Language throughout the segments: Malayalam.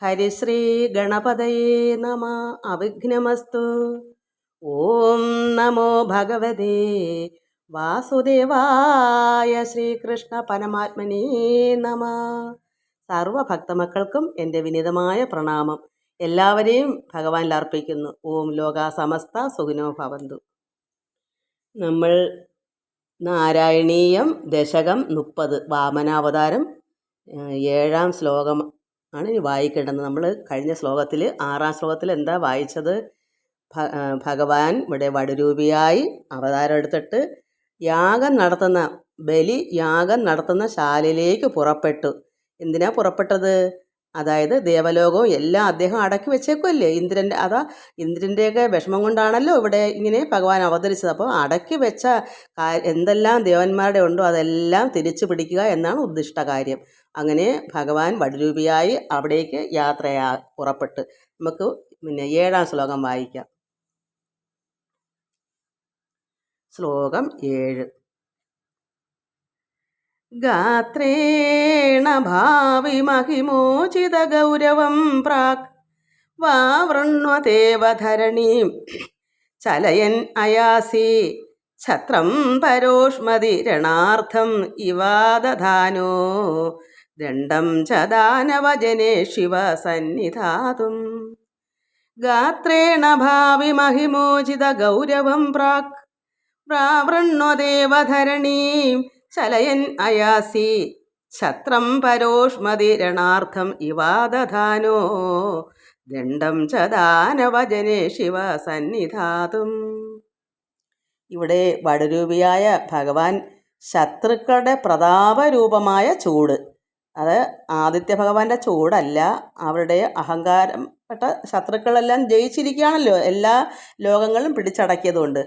ഹരിശ്രീ ഗണപതയേ നമ. അവിഘ്നമസ്തു. ഓം നമോ ഭഗവതേ വാസുദേവായ. ശ്രീകൃഷ്ണ പരമാത്മനേ നമ. സർവഭക്തമക്കൾക്കും എൻ്റെ വിനീതമായ പ്രണാമം. എല്ലാവരെയും ഭഗവാനിൽ അർപ്പിക്കുന്നു. ഓം ലോകാ സമസ്ത സുഖിനോ ഭവന്തു. നമ്മൾ നാരായണീയം ദശകം 30 വാമനാവതാരം 7-ാം ശ്ലോകം ആണ് ഇനി വായിക്കേണ്ടത്. നമ്മൾ കഴിഞ്ഞ ശ്ലോകത്തിൽ 6-ാം ശ്ലോകത്തിൽ എന്താ വായിച്ചത്? ഭഗവാൻ ഇവിടെ വടുരൂപിയായി അവതാരം എടുത്തിട്ട് യാഗം നടത്തുന്ന ശാലയിലേക്ക് പുറപ്പെട്ടു. എന്തിനാ പുറപ്പെട്ടത്? അതായത് ദേവലോകവും എല്ലാം അദ്ദേഹം അടക്കി വെച്ചേക്കുമല്ലേ. ഇന്ദ്രൻ്റെയൊക്കെ വിഷമം കൊണ്ടാണല്ലോ ഇവിടെ ഇങ്ങനെ ഭഗവാൻ അവതരിച്ചത്. അപ്പോൾ അടക്കി വെച്ച എന്തെല്ലാം ദേവന്മാരുടെ ഉണ്ടോ അതെല്ലാം തിരിച്ചു പിടിക്കുക എന്നാണ് ഉദ്ദിഷ്ട കാര്യം. അങ്ങനെ ഭഗവാൻ വടുരൂപിയായി അവിടേക്ക് പുറപ്പെട്ട്. നമുക്ക് 7-ാം ശ്ലോകം വായിക്കാം. ശ്ലോകം 7. ഗാത്രേണ ഭാവി മഹിമോചിത ഗൗരവം പ്രാക് വാവൃണ്വദേവധരണീം ചലയൻ അയാസി ഛത്രം പരോഷ്മതി രണാർത്ഥം ഇവാദധാനോ ദണ്ഡം ച ദാനവജനേ ശിവ സന്നിധാതും. ഗാത്രേണ ഭാവി മഹിമോചിത ഗൗരവം പ്രാക് പ്രാവൃണ്വദേവധരണീം ചലയൻ അയാസി ഛത്രം പരോഷ്മതി രണാർത്ഥം ഇവാദധാനോ ദണ്ഡം ച ദാനവജനേ ശിവ സന്നിധാതും. ഇവിടെ വടുരൂപിയായ ഭഗവാൻ ശത്രുക്കളുടെ പ്രതാപരൂപമായ ചൂട്, അത് ആദിത്യ ഭഗവാന്റെ ചൂടല്ല, അവരുടെ അഹങ്കാരപ്പെട്ട ശത്രുക്കളെല്ലാം ജയിച്ചിരിക്കുകയാണല്ലോ, എല്ലാ ലോകങ്ങളും പിടിച്ചടക്കിയതുകൊണ്ട്.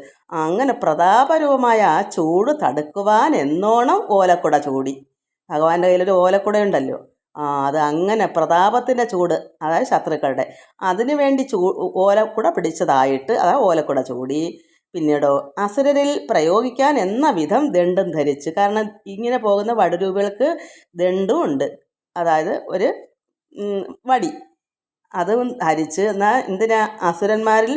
അങ്ങനെ പ്രതാപരൂപമായ ആ ചൂട് തടുക്കുവാൻ എന്നോണം ഓലക്കുട ചൂടി. ഭഗവാന്റെ കയ്യിലൊരു ഓലക്കുടയുണ്ടല്ലോ, അത് അങ്ങനെ പ്രതാപത്തിൻ്റെ ചൂട്, അതായത് ശത്രുക്കളുടെ, അതിനു വേണ്ടി ഓലക്കുട പിടിച്ചതായിട്ട് അതായത് ഓലക്കുട ചൂടി. പിന്നീടോ അസുരരിൽ പ്രയോഗിക്കാൻ എന്ന വിധം ദണ്ഡും ധരിച്ച്. കാരണം ഇങ്ങനെ പോകുന്ന വടുരൂപികൾക്ക് ദണ്ഡും ഉണ്ട്, അതായത് ഒരു വടി, അതും ധരിച്ച്. എന്നാൽ എന്തിനാ അസുരന്മാരിൽ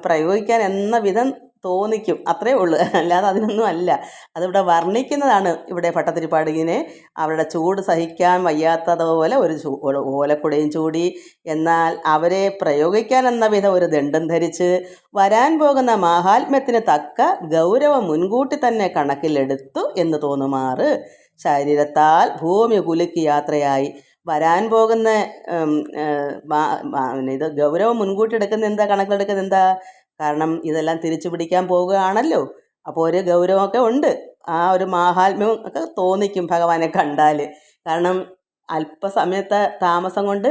പ്രയോഗിക്കാൻ എന്ന വിധം തോന്നിക്കും, അത്രേ ഉള്ളൂ, അല്ലാതെ അതിനൊന്നും അല്ല. അതിവിടെ വർണ്ണിക്കുന്നതാണ്. ഇവിടെ ഭട്ടതിരിപ്പാട് ഇങ്ങനെ അവരുടെ ചൂട് സഹിക്കാൻ വയ്യാത്തതുപോലെ ഒരു ഓലക്കുടയും ചൂടി. എന്നാൽ അവരെ പ്രയോഗിക്കാൻ എന്ന വിധം ഒരു ദണ്ഡം ധരിച്ച് വരാൻ പോകുന്ന മാഹാത്മ്യത്തിന് തക്ക ഗൗരവം മുൻകൂട്ടി തന്നെ കണക്കിലെടുത്തു എന്ന് തോന്നുമാറ് ശരീരത്താൽ ഭൂമി കുലുക്കി യാത്രയായി. വരാൻ പോകുന്ന ഇത് ഗൗരവം മുൻകൂട്ടി എടുക്കുന്ന എന്താ, കണക്കിലെടുക്കുന്ന എന്താ? കാരണം ഇതെല്ലാം തിരിച്ചു പിടിക്കാൻ പോവുകയാണല്ലോ, അപ്പോൾ ഒരു ഗൗരവമൊക്കെ ഉണ്ട്, ആ ഒരു മാഹാത്മ്യം ഒക്കെ തോന്നിക്കും ഭഗവാനെ കണ്ടാൽ. കാരണം അല്പസമയത്തെ താമസം കൊണ്ട്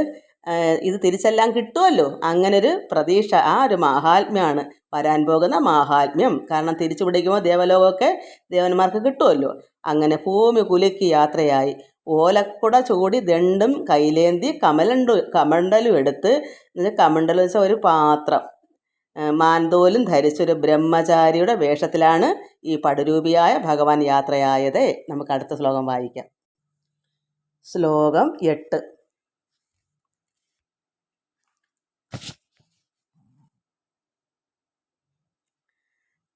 ഇത് തിരിച്ചെല്ലാം കിട്ടുമല്ലോ, അങ്ങനൊരു പ്രതീക്ഷ, ആ ഒരു മാഹാത്മ്യമാണ് വരാൻ പോകുന്ന മാഹാത്മ്യം. കാരണം തിരിച്ചു പിടിക്കുമ്പോൾ ദേവലോകമൊക്കെ ദേവന്മാർക്ക് കിട്ടുമല്ലോ. അങ്ങനെ ഭൂമി കുലുക്കി യാത്രയായി. ഓലക്കുട ചൂടി ദണ്ഡും കൈലേന്തി കമണ്ടലും എടുത്ത്, കമണ്ടലം വെച്ചാൽ ഒരു പാത്രം, മാൻതോലും ധരിച്ചൊരു ബ്രഹ്മചാരിയുടെ വേഷത്തിലാണ് ഈ പടുരൂപിയായ ഭഗവാൻ യാത്രയായത്. നമുക്ക് അടുത്ത ശ്ലോകം വായിക്കാം. ശ്ലോകം 8.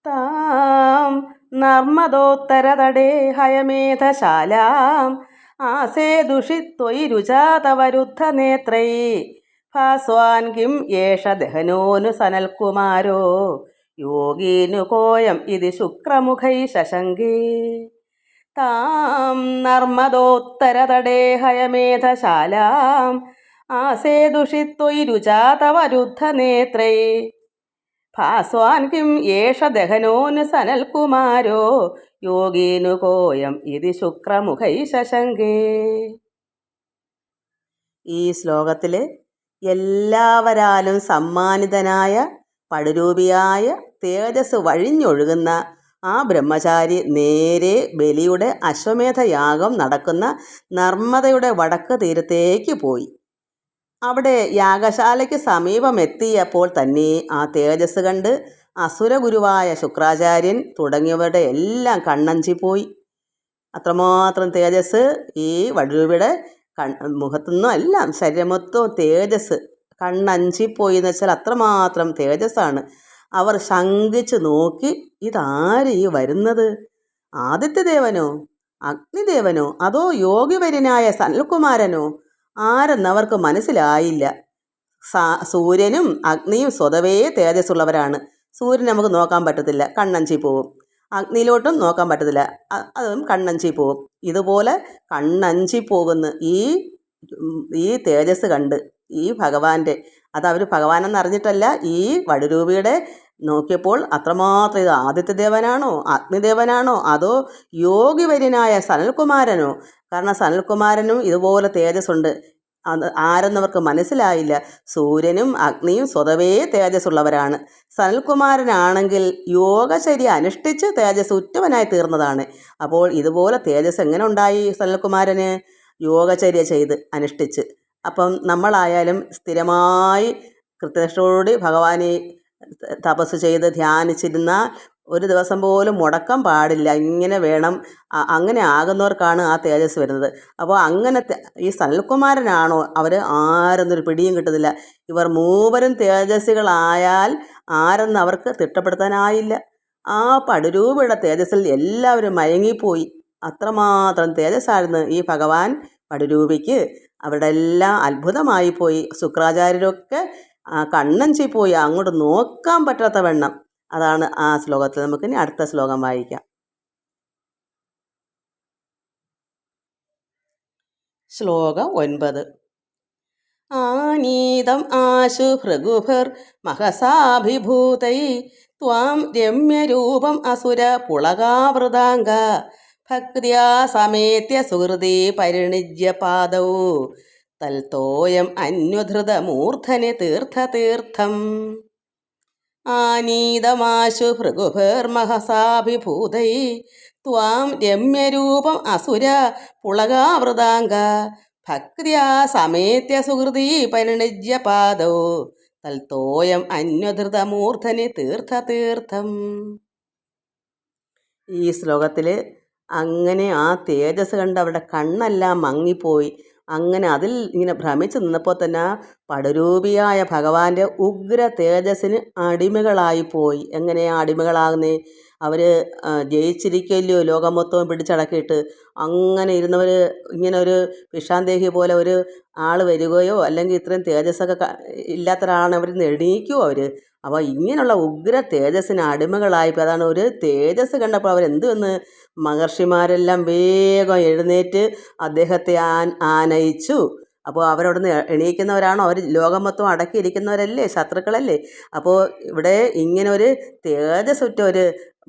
താം നർമ്മദോത്തരതടേ ഹയമേധശാലാം ആസേ ദുഷിത്വയി രുചാതവരുദ്ധ നേത്രൈ ഭാസ്വാൻ കിം യേഷ ദഹനോനു സനൽകുമാരോ യോഗീനു കോയം ഇതി ശുക്രമുഖൈ ശശങ്കേ. താം നർമ്മദോത്തരതടേ ഹയമേധശാലാം ആസേ ദുഷിത്വയി രുചാതവരുദ്ധ നേത്രൈ ഭാസ്വാൻ കിം യേഷ ദഹനോനു സനൽകുമാരോ യോഗീനു കോയം ഇതി ശുക്രമുഖൈ ശശങ്കേ. ഈ ശ്ലോകത്തിൽ എല്ലാവരാലും സമ്മാനിതനായ പടുരൂപിയായ തേജസ് വഴിഞ്ഞൊഴുകുന്ന ആ ബ്രഹ്മചാരി നേരെ ബലിയുടെ അശ്വമേധയാഗം നടക്കുന്ന നർമ്മദയുടെ വടക്ക് തീരത്തേക്ക് പോയി. അവിടെ യാഗശാലയ്ക്ക് സമീപമെത്തിയപ്പോൾ തന്നെ ആ തേജസ് കണ്ട് അസുരഗുരുവായ ശുക്രാചാര്യൻ തുടങ്ങിയവരുടെ എല്ലാം കണ്ണഞ്ചിപ്പോയി. അത്രമാത്രം തേജസ് ഈ വടുരൂപിയുടെ മുഖത്തുനിന്നും എല്ലാം ശരീരം മൊത്തവും തേജസ്, കണ്ണഞ്ചിപ്പോയി എന്ന് വെച്ചാൽ അത്രമാത്രം തേജസ്സാണ്. അവർ ശങ്കിച്ച് നോക്കി, ഇതാര് ഈ വരുന്നത്? ആദിത്യദേവനോ, അഗ്നിദേവനോ, അതോ യോഗിവര്യനായ സനൽകുമാരനോ? ആരെന്നവർക്ക് മനസ്സിലായില്ല. സൂര്യനും അഗ്നിയും സ്വതവേ തേജസ്സുള്ളവരാണ്. സൂര്യൻ നമുക്ക് നോക്കാൻ പറ്റത്തില്ല, കണ്ണഞ്ചി പോവും. അഗ്നിയിലോട്ടും നോക്കാൻ പറ്റത്തില്ല, അതും കണ്ണഞ്ചി പോവും. ഇതുപോലെ കണ്ണഞ്ചി പോകുന്ന ഈ തേജസ് കണ്ട് ഈ ഭഗവാന്റെ, അതവർ ഭഗവാനെന്ന് അറിഞ്ഞിട്ടല്ല, ഈ വടുരൂപിയുടെ നോക്കിയപ്പോൾ അത്രമാത്രം ഇത് ആദിത്യദേവനാണോ, അഗ്നിദേവനാണോ, അതോ യോഗിവര്യനായ സനൽകുമാരനോ? കാരണം സനൽകുമാരനും ഇതുപോലെ തേജസ്സുണ്ട്. അത് ആരെന്നവർക്ക് മനസ്സിലായില്ല. സൂര്യനും അഗ്നിയും സ്വതവേ തേജസ്സുള്ളവരാണ്. സനൽകുമാരനാണെങ്കിൽ യോഗചര്യ അനുഷ്ഠിച്ച് തേജസ് ഉറ്റവനായി തീർന്നതാണ്. അപ്പോൾ ഇതുപോലെ തേജസ് എങ്ങനെ ഉണ്ടായി സനൽകുമാരന്? യോഗചര്യ ചെയ്ത് അനുഷ്ഠിച്ച്. അപ്പം നമ്മളായാലും സ്ഥിരമായി കൃത്യനിഷ്ഠയോടുകൂടി ഭഗവാനെ തപസ് ചെയ്ത് ധ്യാനിച്ചിരുന്ന ഒരു ദിവസം പോലും മുടക്കം പാടില്ല. ഇങ്ങനെ വേണം. അങ്ങനെ ആകുന്നവർക്കാണ് ആ തേജസ് വരുന്നത്. അപ്പോൾ അങ്ങനത്തെ ഈ സനൽകുമാരനാണോ? അവർ ആരെന്നൊരു പിടിയും കിട്ടുന്നില്ല. ഇവർ മൂവരും തേജസ്സുകളായാൽ ആരെന്ന് അവർക്ക് തിട്ടപ്പെടുത്താനായില്ല. ആ പടുരൂപയുടെ തേജസ്സിൽ എല്ലാവരും മയങ്ങിപ്പോയി. അത്രമാത്രം തേജസ്സായിരുന്നു ഈ ഭഗവാൻ പടുരൂപിക്ക്. അവിടെ എല്ലാം അത്ഭുതമായി പോയി. ശുക്രാചാര്യരൊക്കെ കണ്ണഞ്ചി പോയി, അങ്ങോട്ട് നോക്കാൻ പറ്റാത്ത വണ്ണം. അതാണ് ആ ശ്ലോകത്തിൽ. നമുക്കിനി അടുത്ത ശ്ലോകം വായിക്കാം. ശ്ലോകം 9. ആനീതം ആശു ഭൃഗുഭിർ മഹസാഭിഭൂതൈ ത്വാം രമ്യരൂപം അസുര പുളകാവൃതാംഗ ഭക്ത്യാ സമേത്യ സുഹൃതി പരിണിജ്യ പാദൗ തൽത്തോയം അന്വധൃതമൂർധനി തീർത്ഥതീർത്ഥം. ആനീതമാശു ഭൃഗുഭിർമഹസാഭിഭൂതൈ ത്വാം രമ്യരൂപം അസുര പുളകാവൃതാംഗ ഭക്ത്യാ സമേത്യ സുഹൃതി പരിണിജ്യ പാദൗ തൽത്തോയം അന്വധൃതമൂർധനി തീർത്ഥതീർത്ഥം. ഈ ശ്ലോകത്തിൽ അങ്ങനെ ആ തേജസ് കണ്ട് അവരുടെ കണ്ണെല്ലാം മങ്ങിപ്പോയി. അങ്ങനെ അതിൽ ഇങ്ങനെ ഭ്രമിച്ച് നിന്നപ്പോൾ തന്നെ പടുരൂപിയായ ഭഗവാന്റെ ഉഗ്ര തേജസ്സിന് അടിമകളായിപ്പോയി. എങ്ങനെയാണ് അടിമകളാകുന്നേ? അവർ ജയിച്ചിരിക്കല്ലോ ലോകം മൊത്തവും പിടിച്ചടക്കിയിട്ട്. അങ്ങനെ ഇരുന്നവർ ഇങ്ങനെ ഒരു വിഷാന്തേഹി പോലെ ഒരു ആൾ വരികയോ അല്ലെങ്കിൽ ഇത്രയും തേജസ്സൊക്കെ ഇല്ലാത്ത ഒരാളാണ് അവർ എണീക്കുമോ അവർ? അപ്പോൾ ഇങ്ങനെയുള്ള ഉഗ്ര തേജസ്സിന് അടിമകളായിപ്പോൾ. അതാണ് ഒരു തേജസ് കണ്ടപ്പോൾ അവരെന്ത് വന്ന് മഹർഷിമാരെല്ലാം വേഗം എഴുന്നേറ്റ് അദ്ദേഹത്തെ ആനയിച്ചു. അപ്പോൾ അവരവിടുന്ന് എണീക്കുന്നവരാണോ? അവർ ലോകം മൊത്തം അടക്കിയിരിക്കുന്നവരല്ലേ, ശത്രുക്കളല്ലേ? അപ്പോൾ ഇവിടെ ഇങ്ങനെ ഒരു തേജസ്സുറ്റ ഒരു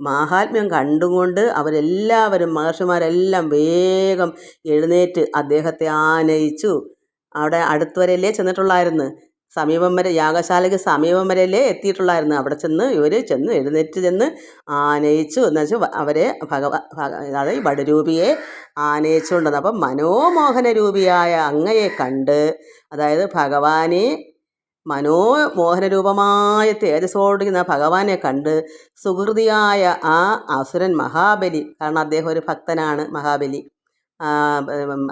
മാഹാത്മ്യം കണ്ടുകൊണ്ട് അവരെല്ലാവരും മഹർഷിമാരെല്ലാം വേഗം എഴുന്നേറ്റ് അദ്ദേഹത്തെ ആനയിച്ചു. അവിടെ അടുത്തുവരെയല്ലേ ചെന്നിട്ടുള്ളായിരുന്നു, സമീപം വരെ, യാഗശാലയ്ക്ക് സമീപം വരെയല്ലേ എത്തിയിട്ടുള്ളായിരുന്നു. അവിടെ ചെന്ന് ഇവർ എഴുന്നേറ്റ് ചെന്ന് ആനയിച്ചു. എന്ന് വെച്ചാൽ അവരെ അതായത് ഈ വടുരൂപിയെ ആനയിച്ചുകൊണ്ടത്. അപ്പം മനോമോഹന രൂപിയായ അങ്ങയെ കണ്ട്, അതായത് ഭഗവാനെ മനോമോഹനരൂപമായ തേജസ്സോടിക്കുന്ന ഭഗവാനെ കണ്ട് സുഹൃതിയായ ആ അസുരൻ മഹാബലി, കാരണം അദ്ദേഹം ഒരു ഭക്തനാണ്, മഹാബലി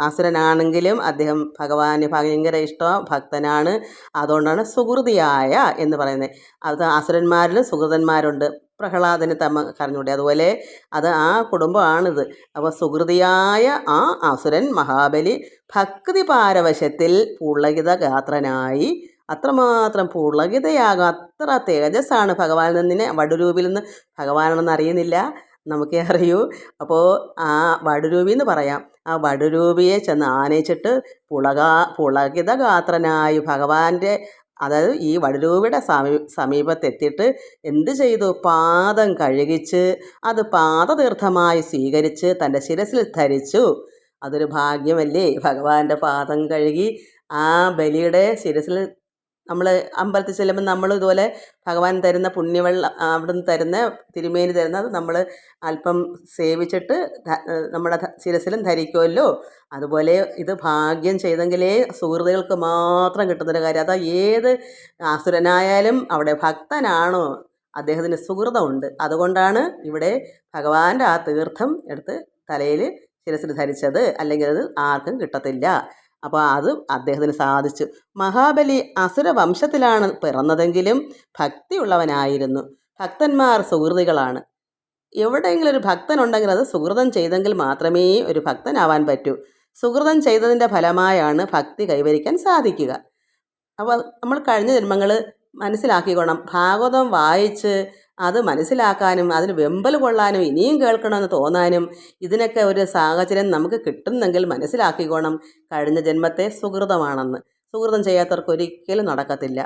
അസുരനാണെങ്കിലും അദ്ദേഹം ഭഗവാന് ഭയങ്കര ഇഷ്ടം, ഭക്തനാണ്. അതുകൊണ്ടാണ് സുഹൃതിയായ എന്ന് പറയുന്നത്. അത് അസുരന്മാരിലും സുഹൃതന്മാരുണ്ട്. പ്രഹ്ലാദന് കറിഞ്ഞൂടെ, അതുപോലെ അത് ആ കുടുംബമാണിത്. അപ്പോൾ സുഹൃതിയായ ആ അസുരൻ മഹാബലി ഭക്തി പാരവശ്യത്തിൽ പുളകിത ഗാത്രനായി, അത്രമാത്രം പുളകിതയാകും. അത്ര തേജസ്സാണ് ഭഗവാനിൽ നിന്നെ. വടുരൂപിൽ നിന്ന് ഭഗവാനാണെന്ന് അറിയുന്നില്ല, നമുക്കേ അറിയൂ. അപ്പോൾ ആ വടുരൂപി എന്ന് പറയാം. ആ വടുരൂപിയെ ചെന്ന് ആനയിച്ചിട്ട് പുളകിത ഗാത്രനായി ഭഗവാന്റെ, അതായത് ഈ വടുരൂപിയുടെ സമീപത്തെത്തിയിട്ട് എന്ത് ചെയ്തു? പാദം കഴുകിച്ച് അത് പാദതീർത്ഥമായി സ്വീകരിച്ച് തൻ്റെ ശിരസിൽ ധരിച്ചു. അതൊരു ഭാഗ്യമല്ലേ? ഭഗവാന്റെ പാദം കഴുകി ആ ബലിയുടെ ശിരസിൽ. നമ്മൾ അമ്പലത്തിൽ ചെല്ലുമ്പോൾ നമ്മൾ ഇതുപോലെ ഭഗവാൻ തരുന്ന പുണ്യവെള്ളം, അവിടെ നിന്ന് തരുന്ന തിരുമേനി തരുന്നത് നമ്മൾ അല്പം സേവിച്ചിട്ട് നമ്മുടെ ശിരസിലും ധരിക്കുമല്ലോ. അതുപോലെ ഇത് ഭാഗ്യം ചെയ്തെങ്കിലേ സുഹൃത്തുക്കൾക്ക് മാത്രം കിട്ടുന്നൊരു കാര്യം. അതാ ഏത് അസുരനായാലും അവിടെ ഭക്തനാണോ അദ്ദേഹത്തിന് സുഹൃതമുണ്ട്. അതുകൊണ്ടാണ് ഇവിടെ ഭഗവാന്റെ ആ തീർത്ഥം എടുത്ത് തലയിൽ ശിരസിൽ ധരിച്ചത്. അല്ലെങ്കിൽ അത് ആർക്കും കിട്ടത്തില്ല. അപ്പോൾ അത് അദ്ദേഹത്തിന് സാധിച്ചു. മഹാബലി അസുര വംശത്തിലാണ് പിറന്നതെങ്കിലും ഭക്തിയുള്ളവനായിരുന്നു. ഭക്തന്മാർ സുഹൃത്തുക്കളാണ്. എവിടെയെങ്കിലും ഒരു ഭക്തനുണ്ടെങ്കിൽ അത് സുഹൃതം ചെയ്തെങ്കിൽ മാത്രമേ ഒരു ഭക്തനാവാൻ പറ്റൂ. സുഹൃതം ചെയ്തതിൻ്റെ ഫലമായാണ് ഭക്തി കൈവരിക്കാൻ സാധിക്കുക. അപ്പോൾ നമ്മൾ കഴിഞ്ഞ ജന്മങ്ങൾ മനസ്സിലാക്കിക്കോണം. ഭാഗവതം വായിച്ച് അത് മനസ്സിലാക്കാനും അതിന് വെമ്പൽ കൊള്ളാനും ഇനിയും കേൾക്കണമെന്ന് തോന്നാനും ഇതിനൊക്കെ ഒരു സാഹചര്യം നമുക്ക് കിട്ടുന്നെങ്കിൽ മനസ്സിലാക്കിക്കോണം കഴിഞ്ഞ ജന്മത്തെ സുഹൃതമാണെന്ന്. സുഹൃതം ചെയ്യാത്തവർക്ക് ഒരിക്കലും നടക്കത്തില്ല,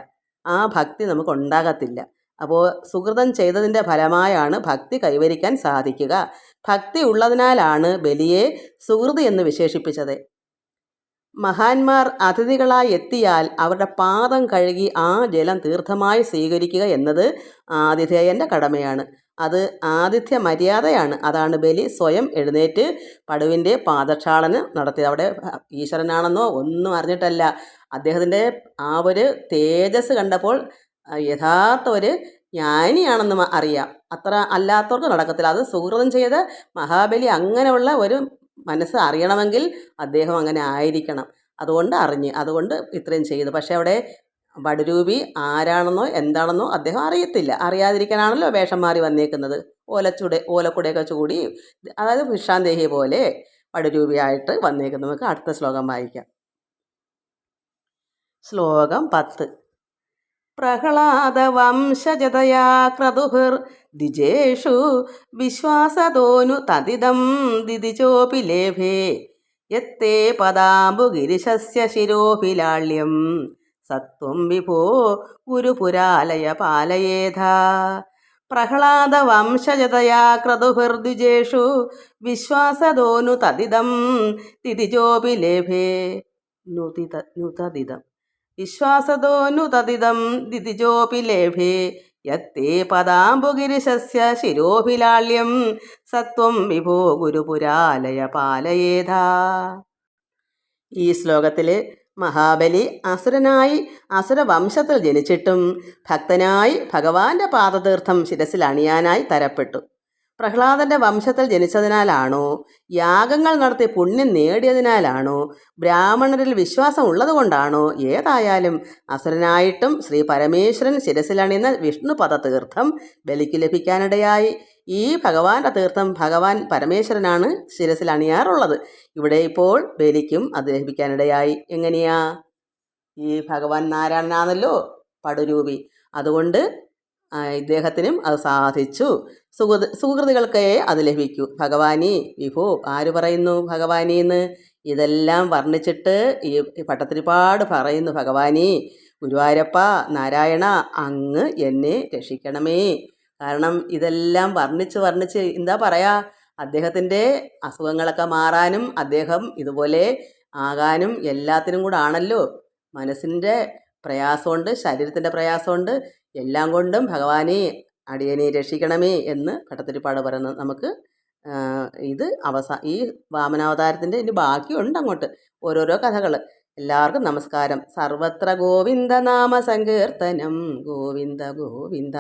ആ ഭക്തി നമുക്ക് ഉണ്ടാകത്തില്ല. അപ്പോൾ സുഹൃതം ചെയ്തതിൻ്റെ ഫലമായാണ് ഭക്തി കൈവരിക്കാൻ സാധിക്കുക. ഭക്തി ഉള്ളതിനാലാണ് ബലിയെ സുഹൃതി എന്ന് വിശേഷിപ്പിച്ചത്. മഹാന്മാർ അതിഥികളായി എത്തിയാൽ അവരുടെ പാദം കഴുകി ആ ജലം തീർത്ഥമായി സ്വീകരിക്കുക എന്നത് ആതിഥേയൻ്റെ കടമയാണ്. അത് ആതിഥ്യ മര്യാദയാണ്. അതാണ് ബലി സ്വയം എഴുന്നേറ്റ് പടുവിൻ്റെ പാദക്ഷാളനം നടത്തിയത്. അവിടെ ഈശ്വരനാണെന്നോ ഒന്നും അറിഞ്ഞിട്ടല്ല, അദ്ദേഹത്തിൻ്റെ ആ ഒരു തേജസ് കണ്ടപ്പോൾ യഥാർത്ഥ ഒരു ജ്ഞാനിയാണെന്ന് അറിയാം. അത്ര അല്ലാത്തവർക്ക് നടക്കത്തില്ല. അത് സുഹൃതം ചെയ്ത മഹാബലി അങ്ങനെയുള്ള ഒരു മനസ്സ് അറിയണമെങ്കിൽ അദ്ദേഹം അങ്ങനെ ആയിരിക്കണം. അതുകൊണ്ട് ഇത്രയും ചെയ്തു. പക്ഷേ അവിടെ വടുരൂപി ആരാണെന്നോ എന്താണെന്നോ അദ്ദേഹം അറിയത്തില്ല. അറിയാതിരിക്കാനാണല്ലോ വേഷം മാറി വന്നേക്കുന്നത്. ഓലക്കുടയൊക്കെ ചൂടി, അതായത് ഭിക്ഷാന്തേഹി പോലെ വടുരൂപിയായിട്ട് വന്നേക്കുന്നത്. നമുക്ക് അടുത്ത ശ്ലോകം വായിക്കാം. ശ്ലോകം 10. പ്രഹ്ലാദവംശജതയാ ക്രതുഭിർ ദ്വിജേഷു വിശ്വാസതോനു തദിദം ദിദിചോപി ലേഭേ യത്തേ പദാംബുഗിരിശസ്യ ശിരോഭിലാള്യം സത്വം വിഭോ ഗുരുപുരാലയ പാലയേധ. പ്രഹ്ലാദവംശജതയാ ക്രതുഭിർ ദ്വിജേഷു വിശ്വാസതോനു തദിദം ദിദിചോപി ലേഭേ നുതദിദം വിശ്വാസതോനുതദിദം ദിദിജോപി ലേഭേ യത്തേ പദാംബുഗിരിശസ്യ ശിരോഭിലാള്യം സത്വം വിഭോ ഗുരുപുരാലയ പാലയേധ. ഈ ശ്ലോകത്തിൽ മഹാബലി അസുരനായി അസുരവംശത്തിൽ ജനിച്ചിട്ടും ഭക്തനായി ഭഗവാന്റെ പാദതീർത്ഥം ശിരസിൽ അണിയാനായി തരപ്പെട്ടു. പ്രഹ്ലാദൻ്റെ വംശത്തിൽ ജനിച്ചതിനാലാണോ, യാഗങ്ങൾ നടത്തി പുണ്യം നേടിയതിനാലാണോ, ബ്രാഹ്മണരിൽ വിശ്വാസം ഉള്ളതുകൊണ്ടാണോ, ഏതായാലും അസുരനായിട്ടും ശ്രീ പരമേശ്വരൻ ശിരസിലണിയുന്ന വിഷ്ണുപദ തീർത്ഥം ബലിക്ക് ലഭിക്കാനിടയായി. ഈ ഭഗവാന്റെ തീർത്ഥം ഭഗവാൻ പരമേശ്വരനാണ് ശിരസിൽ അണിയാറുള്ളത്. ഇവിടെ ഇപ്പോൾ ബലിക്കും അത് ലഭിക്കാനിടയായി. എങ്ങനെയാ? ഈ ഭഗവാൻ നാരായണനാണല്ലോ പടുരൂപി. അതുകൊണ്ട് ഇദ്ദേഹത്തിനും അത് സാധിച്ചു. സുഹൃത്തുക്കൾക്കേ അത് ലഭിക്കൂ. ഭഗവാനി വിഭോ, ആര് പറയുന്നു ഭഗവാനിന്ന്? ഇതെല്ലാം വർണ്ണിച്ചിട്ട് ഈ പട്ടത്തിരിപ്പാട് പറയുന്നു. ഭഗവാനി, ഗുരുവായൂരപ്പ, നാരായണ, അങ്ങ് എന്നെ രക്ഷിക്കണമേ. കാരണം ഇതെല്ലാം വർണ്ണിച്ച് എന്താ പറയാ, അദ്ദേഹത്തിൻ്റെ അസുഖങ്ങളൊക്കെ മാറാനും അദ്ദേഹം ഇതുപോലെ ആകാനും എല്ലാത്തിനും കൂടെ ആണല്ലോ. മനസ്സിൻ്റെ പ്രയാസമുണ്ട്, ശരീരത്തിൻ്റെ പ്രയാസമുണ്ട്, എല്ലാം കൊണ്ടും ഭഗവാനെ അടിയനെ രക്ഷിക്കണമേ എന്ന് ഭട്ടത്തിരിപ്പാട് പറയുന്നത്. നമുക്ക് ഈ വാമനാവതാരത്തിൻ്റെ ഇനി ബാക്കിയുണ്ട് അങ്ങോട്ട് ഓരോരോ കഥകൾ. എല്ലാവർക്കും നമസ്കാരം. സർവത്ര ഗോവിന്ദ നാമ സങ്കീർത്തനം. ഗോവിന്ദ ഗോവിന്ദ.